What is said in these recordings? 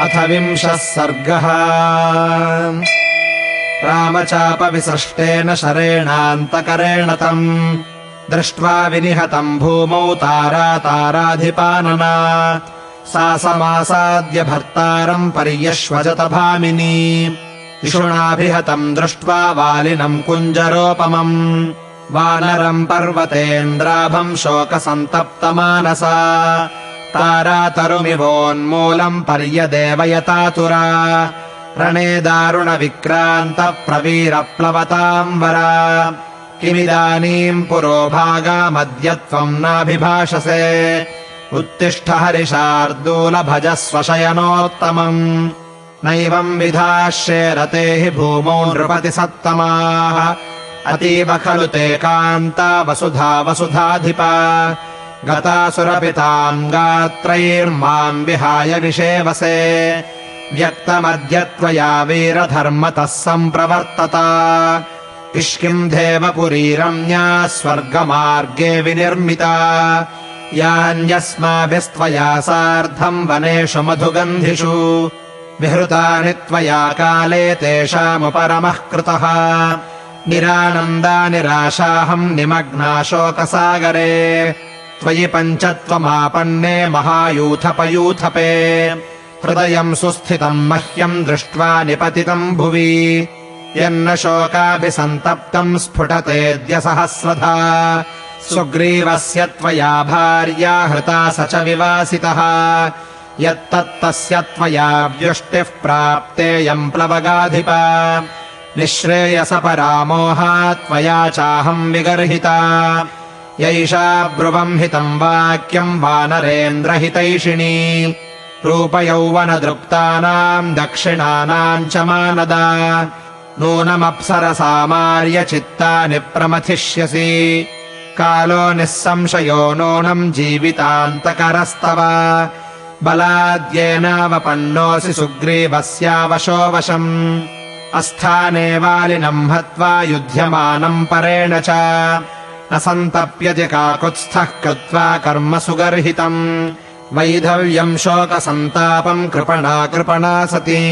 अथ 20 सर्गः। रामचापविसृष्टेन शरेणान्तकरेण तम् दृष्ट्वा विनिहतम् भूमौ ताराधिपानना सा समासाद्य भर्तारम् पर्यश्वजत भामिनी इषुणाभिहतम् दृष्ट्वा वालिनम् कुञ्जरोपमम् वानरम् पर्वतेन्द्राभम् शोकसन्तप्तमानसा तारातरुमिवोन्मूलम् पर्यदेवयतातुरा रणे दारुणविक्रान्तप्रवीरप्लवताम्बरा किमिदानीम् पुरोभागामद्य त्वम् नाभिभाषसे उत्तिष्ठ हरिशार्दूलभजस्व शयनोत्तमम् नैवम् विधास्ये रते हि भूमौ नृपतिसत्तमाः अतीव खलु ते कान्ता वसुधा वसुधाधिपा गतासुरपिताम् गात्रैर्माम् विहाय विषेवसे व्यक्तमद्य त्वया वीरधर्मतः सम्प्रवर्तता किष्किन्धेवपुरी रम्या स्वर्गमार्गे विनिर्मिता यान्यस्माभिस्त्वया सार्धम् वनेषु मधुगन्धिषु विहृतानि त्वया काले तेषामुपरमः कृतः निरानन्दा निराशाहम् निमग्ना शोकसागरे त्वयि पञ्चत्वमापन्ने महायूथपयूथपे हृदयम् सुस्थितम् मह्यम् दृष्ट्वा निपतितम् भुवि यन्न शोकाभिसन्तप्तम् स्फुटतेऽद्य सहस्रधा सुग्रीवस्य त्वया भार्या हृता स च विवासितः यत्तत्तस्य त्वया व्युष्टिः प्राप्तेयम् प्लवगाधिप निःश्रेयसपरामोहात् त्वया चाहम् विगर्हिता यैषा ब्रुवम् हितम् वाक्यम् वानरेन्द्रहितैषिणी रूपयौवनदृप्तानाम् दक्षिणानाम् च मानदा नूनमप्सरसामार्यचित्तानि प्रमथिष्यसि कालो निःसंशयो नूनम् जीवितान्तकरस्तव बलाद्येनावपन्नोऽसि सुग्रीवस्यावशो वशम् अस्थाने वालिनम् हत्वा युध्यमानम् परेण च न सन्तप्यति काकुत्स्थः कृत्वा कर्म सुगर्हितम् वैधव्यम् शोकसन्तापम् कृपणा सती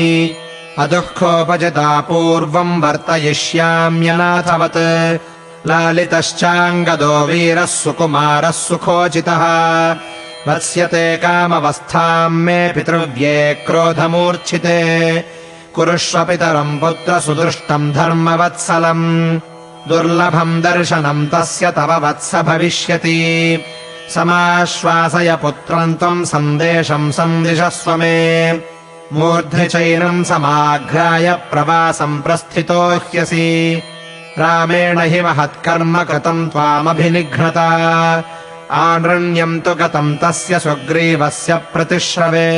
अदुःखोपजिता पूर्वम् वर्तयिष्याम्यनाथवत् लालितश्चाङ्गदो वीरः सुकुमारः सुखोचितः वत्स्यते कामवस्थाम् मे पितृव्ये क्रोधमूर्च्छिते कुरुष्व पितरम् पुत्र सुदृष्टम् धर्मवत्सलम् दुर्लभम् दर्शनम् तस्य तव वत्स भविष्यति समाश्वासय पुत्रम् त्वम् सन्देशम् सन्दिशस्व मे मूर्ध्नि चैनम् समाघ्राय प्रवासम् प्रस्थितो ह्यसि रामेण हि महत्कर्म कृतम् त्वामभिनिघ्नता आनृण्यम् तु गतम् तस्य सुग्रीवस्य प्रतिश्रवे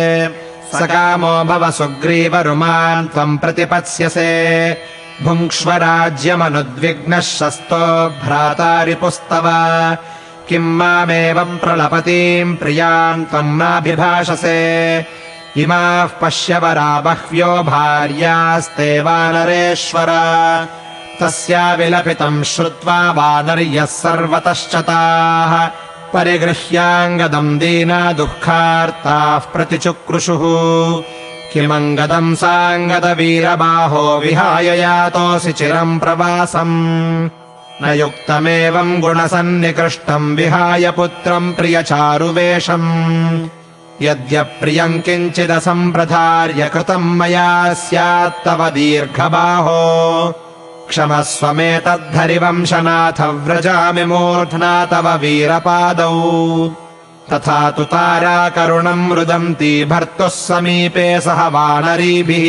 सकामो भव सुग्रीवरुमान् त्वम् प्रतिपत्स्यसे भुङ्क्ष्व राज्यमनुद्विग्नः शस्तो भ्राता रिपुस्तव किम् मामेवम् प्रलपतीम् प्रियाम् त्वम् नाभिभाषसे इमाः पश्यवरा बह्व्यो भार्यास्ते वानरेश्वर तस्या विलपितम् श्रुत्वा वानर्यः सर्वतश्चताः परिगृह्याङ्गदम् दीना दुःखार्ताः प्रतिचुक्रुषुः किमङ्गदम् साङ्गदवीरबाहो विहाय यातोऽसि चिरम् प्रवासम् न युक्तमेवम् गुणसन्निकृष्टम् विहाय पुत्रम् प्रियचारुवेषम् यद्यप्रियम् किञ्चिदसम्प्रधार्य कृतम् मया स्यात्तव दीर्घबाहो क्षमस्व मे तद्धरिवंशनाथ व्रजामि मूर्ध्ना तव वीरपादौ तथा तु तारा करुणम् रुदन्ती भर्तुः समीपे सह वानरीभिः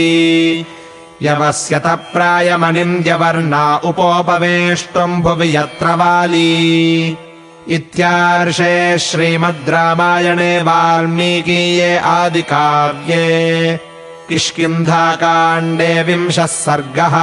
यवस्यत प्रायमनिन्द्यवर्णा उपोपवेष्टुम् भुवि यत्र वाली इत्यार्षे श्रीमद् रामायणे वाल्मीकीये आदिकाव्ये किष्किन्धाकाण्डे 20 सर्गः।